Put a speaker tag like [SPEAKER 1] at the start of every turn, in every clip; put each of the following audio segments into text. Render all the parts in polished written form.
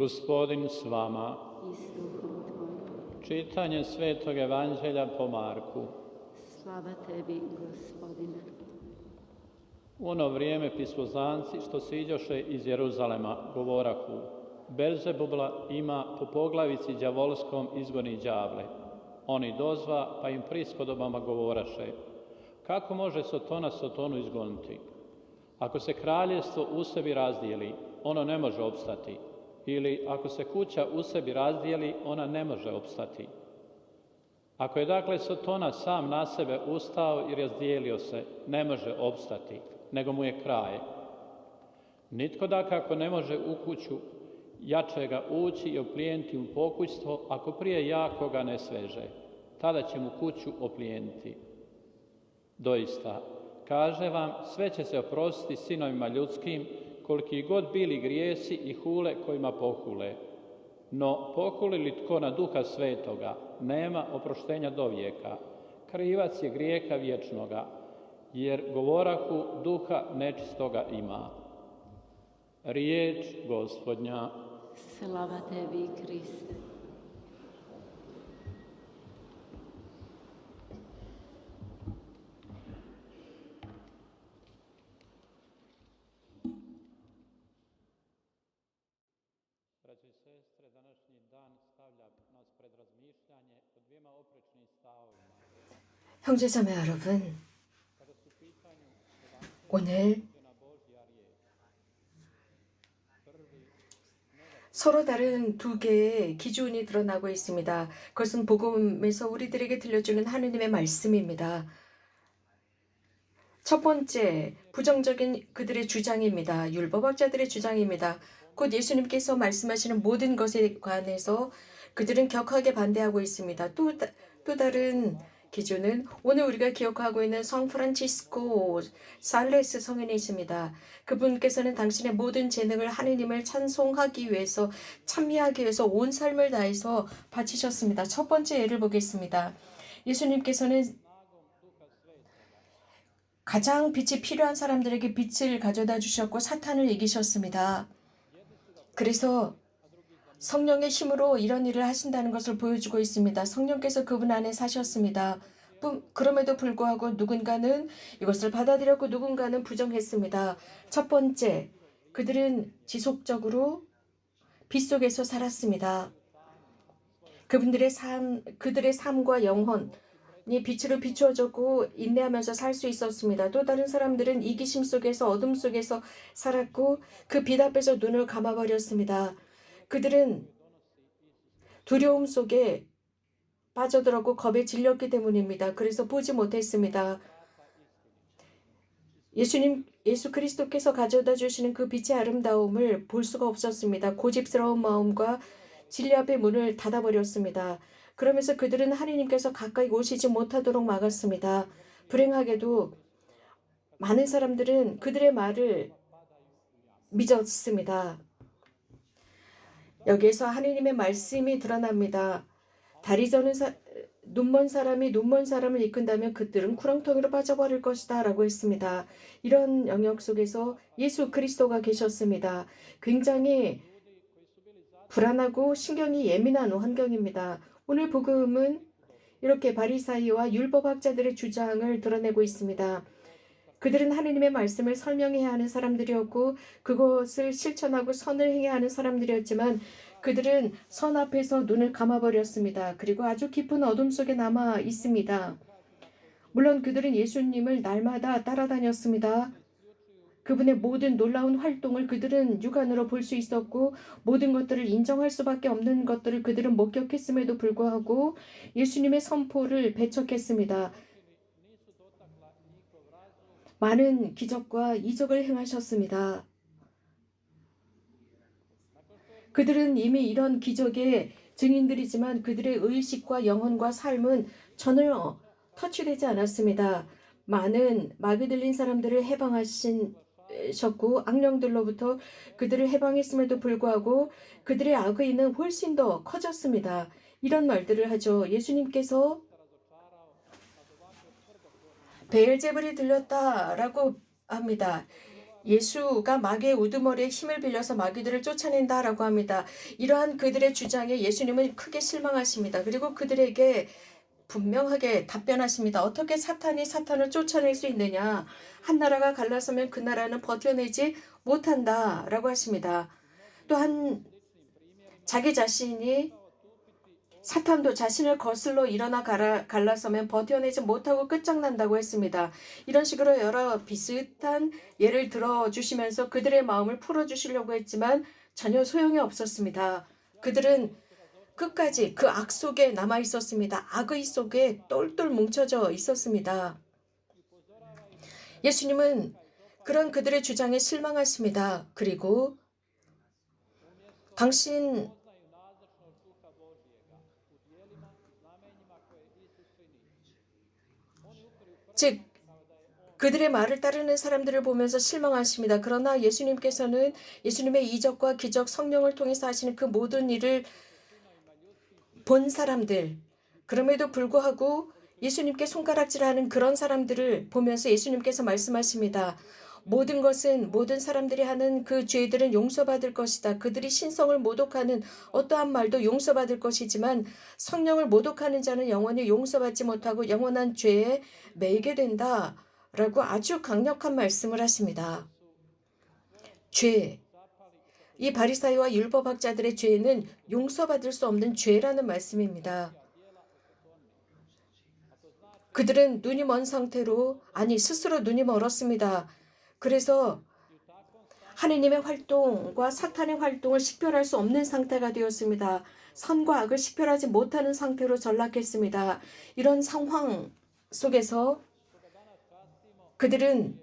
[SPEAKER 1] Gospodin s vama.
[SPEAKER 2] i s duhom tvojim.
[SPEAKER 1] Čitanje Svetog Evanđelja po Marku.
[SPEAKER 2] Slava tebi, Gospodine.
[SPEAKER 1] U ono vrijeme piskozanci što se iđoše iz Jeruzalema govorahu: Belzebubla ima po poglavici đavolskom izgoni đavle. Oni dozva, pa im prispodobama govoraše: Kako može Sotona Sotonu izgoniti? Ako se kraljevstvo u sebi razdijeli, ono ne može opstati. Ili ako se kuća u sebi razdijeli, ona ne može opstati. Ako je dakle Sotona sam na sebe ustao i razdijelio se, ne može opstati, nego mu je kraj. Nitko dakako ne može u kuću jačega ući i oplijeniti mu pokućstvo, ako prije jakoga ne sveže. Tada će mu kuću oplijeniti. Doista, kaže vam, sve će se oprostiti sinovima ljudskim, koliki god bili grijesi i hule kojima pohule. No pohuli li tko na Duha Svetoga, nema oproštenja do vijeka. Krivac je grijeha vječnoga, jer govorahu duha nečistoga ima. Riječ Gospodnja.
[SPEAKER 2] Slava tebi, Kriste.
[SPEAKER 1] Braće i sestre, današnji dan stavlja nas pred razmišljanje o dvijema oprečnim stavovima.
[SPEAKER 3] 형제자매 여러분, 오늘 서로 다른 두 개의 기준이 드러나고 있습니다. 그것은 복음에서 우리들에게 들려주는 하느님의 말씀입니다. 첫 번째, 부정적인 그들의 주장입니다. 율법학자들의 주장입니다. 곧 예수님께서 말씀하시는 모든 것에 관해서 그들은 격하게 반대하고 있습니다. 또 다른 기준은 오늘 우리가 기억하고 있는 성 프란치스코 살레스 성인이십니다. 그분께서는 당신의 모든 재능을 하느님을 찬송하기 위해서, 찬미하기 위해서 온 삶을 다해서 바치셨습니다. 첫 번째 예를 보겠습니다. 예수님께서는 가장 빛이 필요한 사람들에게 빛을 가져다 주셨고 사탄을 이기셨습니다. 그래서 성령의 힘으로 이런 일을 하신다는 것을 보여주고 있습니다. 성령께서 그분 안에 사셨습니다. 그럼에도 불구하고 누군가는 이것을 받아들였고 누군가는 부정했습니다. 첫 번째, 그들은 지속적으로 빛 속에서 살았습니다. 그들의 삶과 영혼이 빛으로 비추어졌고 인내하면서 살 수 있었습니다. 또 다른 사람들은 이기심 속에서 어둠 속에서 살았고 그 빛 앞에서 눈을 감아버렸습니다. 그들은 두려움 속에 빠져들었고 겁에 질렸기 때문입니다. 그래서 보지 못했습니다. 예수 그리스도께서 가져다 주시는 그 빛의 아름다움을 볼 수가 없었습니다. 고집스러운 마음과 진리 앞의 문을 닫아버렸습니다. 그러면서 그들은 하느님께서 가까이 오시지 못하도록 막았습니다. 불행하게도 많은 사람들은 그들의 말을 믿었습니다. 여기에서 하느님의 말씀이 드러납니다. 다리 저는 눈먼 사람이 눈먼 사람을 이끈다면 그들은 구렁텅이로 빠져버릴 것이다 라고 했습니다. 이런 영역 속에서 예수 그리스도가 계셨습니다. 굉장히 불안하고 신경이 예민한 환경입니다. 오늘 복음은 이렇게 바리사이와 율법학자들의 주장을 드러내고 있습니다. 그들은 하느님의 말씀을 설명해야 하는 사람들이었고 그것을 실천하고 선을 행해야 하는 사람들이었지만 그들은 선 앞에서 눈을 감아버렸습니다. 그리고 아주 깊은 어둠 속에 남아 있습니다. 물론 그들은 예수님을 날마다 따라다녔습니다. 그분의 모든 놀라운 활동을 그들은 육안으로 볼 수 있었고 모든 것들을 인정할 수밖에 없는 것들을 그들은 목격했음에도 불구하고 예수님의 선포를 배척했습니다. 많은 기적과 이적을 행하셨습니다. 그들은 이미 이런 기적의 증인들이지만 그들의 의식과 영혼과 삶은 전혀 터치되지 않았습니다. 많은 마귀 들린 사람들을 해방하셨고 악령들로부터 그들을 해방했음에도 불구하고 그들의 악의는 훨씬 더 커졌습니다. 이런 말들을 하죠. 예수님께서 베엘제불이 들렸다라고 합니다. 예수가 마귀의 우두머리에 힘을 빌려서 마귀들을 쫓아낸다라고 합니다. 이러한 그들의 주장에 예수님은 크게 실망하십니다. 그리고 그들에게 분명하게 답변하십니다. 어떻게 사탄이 사탄을 쫓아낼 수 있느냐? 한 나라가 갈라서면 그 나라는 버텨내지 못한다라고 하십니다. 또한 자기 자신이 사탄도 자신을 거슬러 일어나 갈라서면 버텨내지 못하고 끝장난다고 했습니다. 이런 식으로 여러 비슷한 예를 들어주시면서 그들의 마음을 풀어주시려고 했지만 전혀 소용이 없었습니다. 그들은 끝까지 그 악 속에 남아 있었습니다. 악의 속에 똘똘 뭉쳐져 있었습니다. 예수님은 그런 그들의 주장에 실망하십니다. 그리고 당신 즉 그들의 말을 따르는 사람들을 보면서 실망하십니다. 그러나 예수님께서는 예수님의 이적과 기적 성령을 통해서 하시는 그 모든 일을 본 사람들, 그럼에도 불구하고 예수님께 손가락질하는 그런 사람들을 보면서 예수님께서 말씀하십니다. 모든 것은 모든 사람들이 하는 그 죄들은 용서받을 것이다. 그들이 신성을 모독하는 어떠한 말도 용서받을 것이지만 성령을 모독하는 자는 영원히 용서받지 못하고 영원한 죄에 매이게 된다. 라고 아주 강력한 말씀을 하십니다. 죄. 이 바리사이와 율법학자들의 죄는 용서받을 수 없는 죄라는 말씀입니다. 그들은 눈이 먼 상태로 스스로 눈이 멀었습니다. 그래서 하느님의 활동과 사탄의 활동을 식별할 수 없는 상태가 되었습니다. 선과 악을 식별하지 못하는 상태로 전락했습니다. 이런 상황 속에서 그들은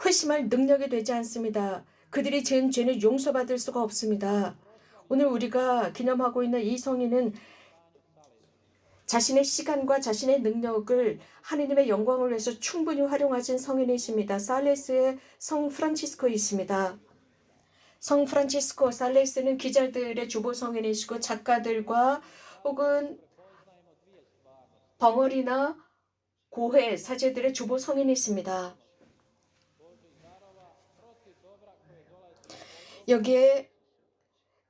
[SPEAKER 3] 회심할 능력이 되지 않습니다. 그들이 지은 죄는 용서받을 수가 없습니다. 오늘 우리가 기념하고 있는 이 성인은 자신의 시간과 자신의 능력을 하느님의 영광을 위해서 충분히 활용하신 성인이십니다. 살레스의 성 프란치스코이십니다. 성 프란치스코 살레스는 기자들의 주보 성인이시고 작가들과 혹은 벙어리나 고회 사제들의 주보 성인이십니다. 여기에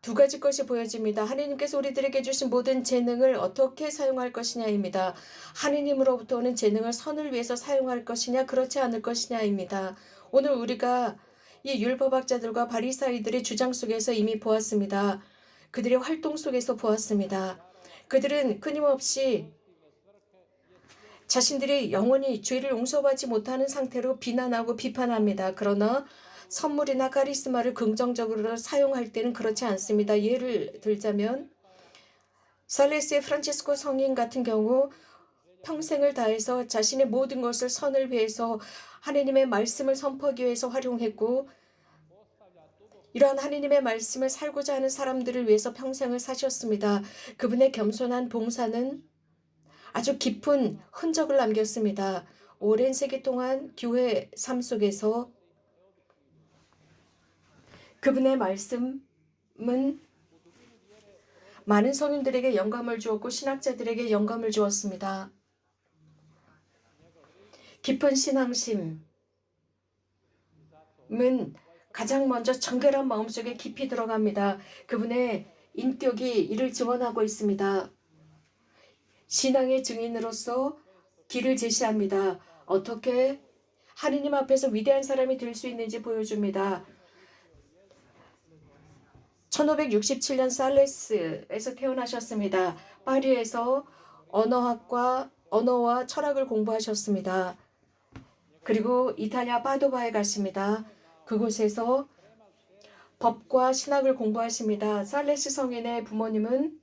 [SPEAKER 3] 두 가지 것이 보여집니다. 하느님께서 우리들에게 주신 모든 재능을 어떻게 사용할 것이냐입니다. 하느님으로부터 오는 재능을 선을 위해서 사용할 것이냐 그렇지 않을 것이냐입니다. 오늘 우리가 이 율법학자들과 바리사이들의 주장 속에서 이미 보았습니다. 그들의 활동 속에서 보았습니다. 그들은 끊임없이 자신들이 영원히 죄를 용서받지 못하는 상태로 비난하고 비판합니다. 그러나 선물이나 카리스마를 긍정적으로 사용할 때는 그렇지 않습니다. 예를 들자면 살레스의 프란치스코 성인 같은 경우 평생을 다해서 자신의 모든 것을 선을 위해서 하느님의 말씀을 선포하기 위해서 활용했고 이러한 하느님의 말씀을 살고자 하는 사람들을 위해서 평생을 사셨습니다. 그분의 겸손한 봉사는 아주 깊은 흔적을 남겼습니다. 오랜 세기 동안 교회 삶 속에서 그분의 말씀은 많은 성인들에게 영감을 주었고 신학자들에게 영감을 주었습니다. 깊은 신앙심은 가장 먼저 정결한 마음속에 깊이 들어갑니다. 그분의 인격이 이를 증언하고 있습니다. 신앙의 증인으로서 길을 제시합니다. 어떻게 하느님 앞에서 위대한 사람이 될 수 있는지 보여줍니다. 1567년 살레스에서 태어나셨습니다. 파리에서 언어와 철학을 공부하셨습니다. 그리고 이탈리아 파도바에 갔습니다. 그곳에서 법과 신학을 공부하십니다. 살레스 성인의 부모님은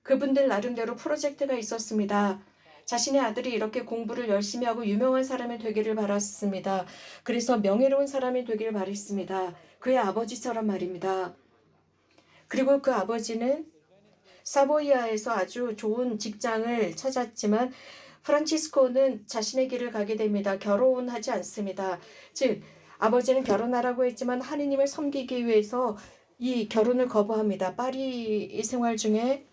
[SPEAKER 3] 그분들 나름대로 프로젝트가 있었습니다. 자신의 아들이 이렇게 공부를 열심히 하고 유명한 사람이 되기를 바랐습니다. 그래서 명예로운 사람이 되기를 바랬습니다. 그의 아버지처럼 말입니다. 그리고 그 아버지는 사보이아에서 아주 좋은 직장을 찾았지만 프란치스코는 자신의 길을 가게 됩니다. 결혼하지 않습니다. 즉 아버지는 결혼하라고 했지만 하느님을 섬기기 위해서 이 결혼을 거부합니다. 파리 생활 중에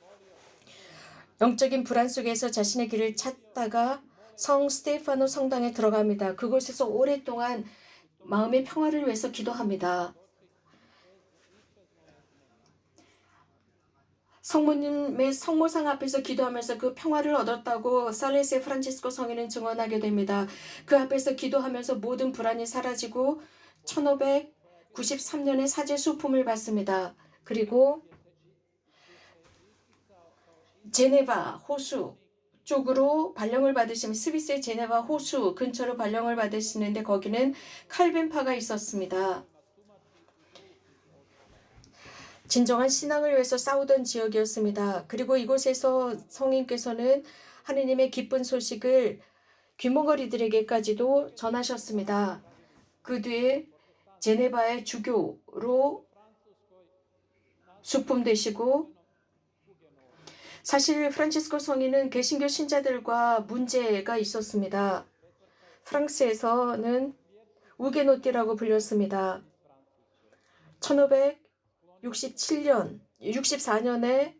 [SPEAKER 3] 영적인 불안 속에서 자신의 길을 찾다가 성 스테파노 성당에 들어갑니다. 그곳에서 오랫동안 마음의 평화를 위해서 기도합니다. 성모님의 성모상 앞에서 기도하면서 그 평화를 얻었다고 살레세 프란치스코 성인은 증언하게 됩니다. 그 앞에서 기도하면서 모든 불안이 사라지고 1593년에 사제 수품을 받습니다. 그리고 제네바 호수 쪽으로 발령을 받으시면 스위스의 제네바 호수 근처로 발령을 받으시는데 거기는 칼빈파가 있었습니다. 진정한 신앙을 위해서 싸우던 지역이었습니다. 그리고 이곳에서 성인께서는 하느님의 기쁜 소식을 귀머거리들에게까지도 전하셨습니다. 그 뒤에 제네바의 주교로 수품되시고 사실 프란치스코 성인은 개신교 신자들과 문제가 있었습니다. 프랑스에서는 우게노띠라고 불렸습니다. 64년에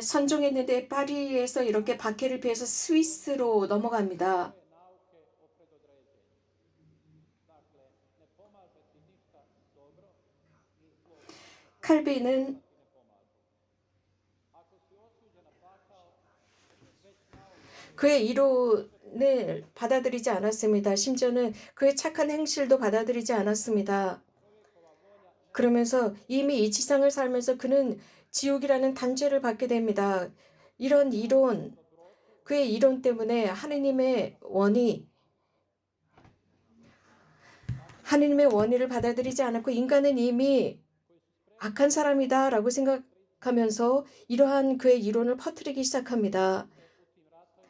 [SPEAKER 3] 선종했는데 파리에서 이렇게 박해를 피해서 스위스로 넘어갑니다. 칼빈은 그의 이론을 받아들이지 않았습니다. 심지어는 그의 착한 행실도 받아들이지 않았습니다. 그러면서 이미 이 지상을 살면서 그는 지옥이라는 단죄를 받게 됩니다. 이런 이론, 그의 이론 때문에 하느님의 원의를 받아들이지 않았고 인간은 이미 악한 사람이다 라고 생각하면서 이러한 그의 이론을 퍼뜨리기 시작합니다.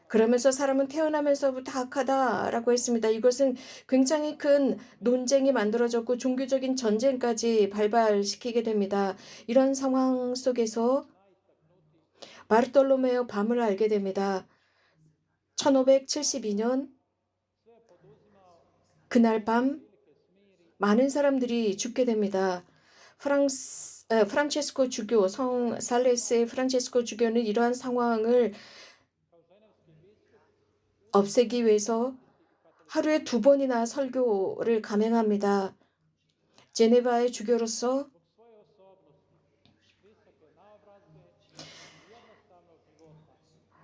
[SPEAKER 3] 그러면서 사람은 태어나면서부터 악하다라고 했습니다. 이것은 굉장히 큰 논쟁이 만들어졌고 종교적인 전쟁까지 발발시키게 됩니다. 이런 상황 속에서 바르톨로메오 밤을 알게 됩니다. 1572년 그날 밤 많은 사람들이 죽게 됩니다. 프란체스코 주교, 성 살레스의 프란체스코 주교는 이러한 상황을 없애기 위해서 하루에 2번이나 설교를 감행합니다. 제네바의 주교로서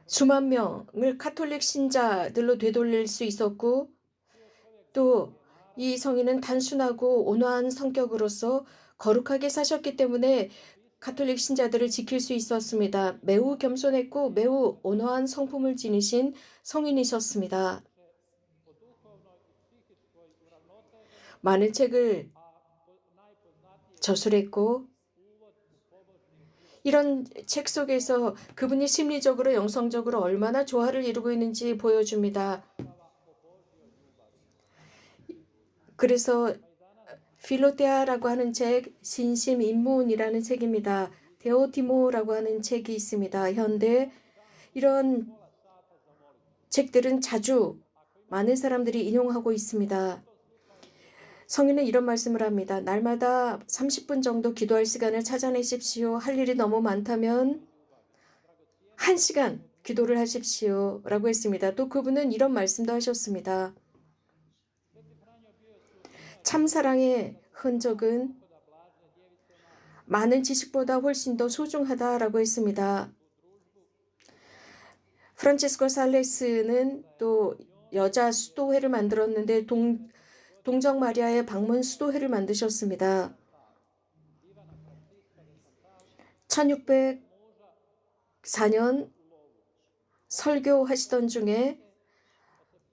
[SPEAKER 3] 수만 명을 카톨릭 신자들로 되돌릴 수 있었고 또 이 성인은 단순하고 온화한 성격으로서 거룩하게 사셨기 때문에 가톨릭 신자들을 지킬 수 있었습니다. 매우 겸손했고 매우 온화한 성품을 지니신 성인이셨습니다. 많은 책을 저술했고 이런 책 속에서 그분이 심리적으로 영성적으로 얼마나 조화를 이루고 있는지 보여줍니다. 그래서 필로테아라고 하는 책, 신심인문이라는 책입니다. 데오티모라고 하는 책이 있습니다. 현대 이런 책들은 자주 많은 사람들이 인용하고 있습니다. 성인은 이런 말씀을 합니다. 날마다 30분 정도 기도할 시간을 찾아내십시오. 할 일이 너무 많다면 1시간 기도를 하십시오. 라고 했습니다. 또 그분은 이런 말씀도 하셨습니다. 참사랑의 흔적은 많은 지식보다 훨씬 더 소중하다라고 했습니다. 프란치스코 살레스는 또 여자 수도회를 만들었는데 동정 마리아의 방문 수도회를 만드셨습니다. 1604년 설교하시던 중에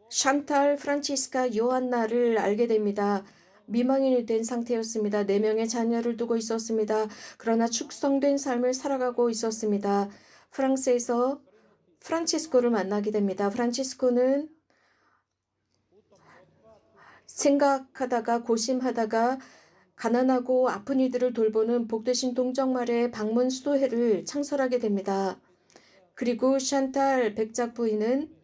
[SPEAKER 3] 샨탈 프란치스카 요한나를 알게 됩니다. 미망인이 된 상태였습니다. 4명의 자녀를 두고 있었습니다. 그러나 축성된 삶을 살아가고 있었습니다. 프랑스에서 프란치스코를 만나게 됩니다. 프란치스코는 생각하다가 고심하다가 가난하고 아픈 이들을 돌보는 복되신 동정마리아의 방문 수도회를 창설하게 됩니다. 그리고 샨탈 백작 부인은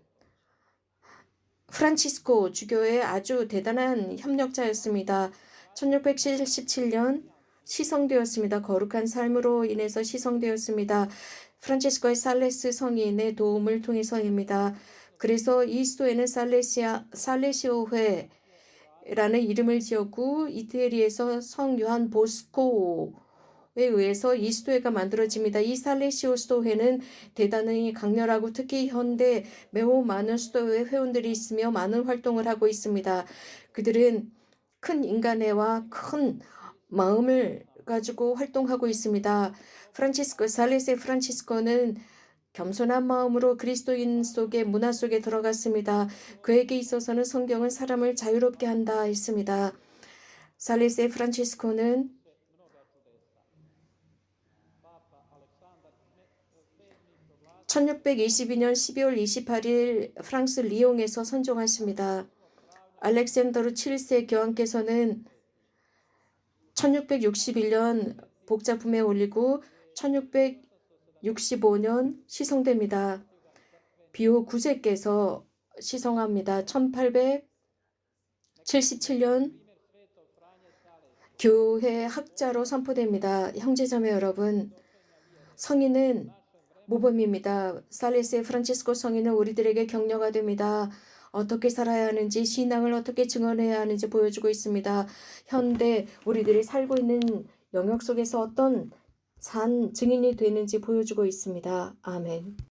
[SPEAKER 3] 프란치스코 주교의 아주 대단한 협력자였습니다. 1677년 시성되었습니다. 거룩한 삶으로 인해서 시성되었습니다. 프란치스코의 살레스 성인의 도움을 통해서입니다. 그래서 이 수도에는 살레시오회라는 이름을 지었고 이태리에서 성 요한 보스코에 의해서 이 수도회가 만들어집니다. 이 살레시오 수도회는 대단히 강렬하고 특히 현대 매우 많은 수도회 회원들이 있으며 많은 활동을 하고 있습니다. 그들은 큰 인간애와 큰 마음을 가지고 활동하고 있습니다. 살레세 프란치스코는 겸손한 마음으로 그리스도인 속의 문화 속에 들어갔습니다. 그에게 있어서는 성경은 사람을 자유롭게 한다 했습니다. 살레세 프란치스코는 1622년 12월 28일 프랑스 리옹에서 선종하십니다. 알렉산더르 7세 교황께서는 1661년 복자품에 올리고 1665년 시성됩니다. 비오 9세께서 시성합니다. 1877년 교회 학자로 선포됩니다. 형제자매 여러분, 성인은 모범입니다. 살레세 프란치스코 성인은 우리들에게 격려가 됩니다. 어떻게 살아야 하는지, 신앙을 어떻게 증언해야 하는지 보여주고 있습니다. 현대 우리들이 살고 있는 영역 속에서 어떤 산 증인이 되는지 보여주고 있습니다. 아멘.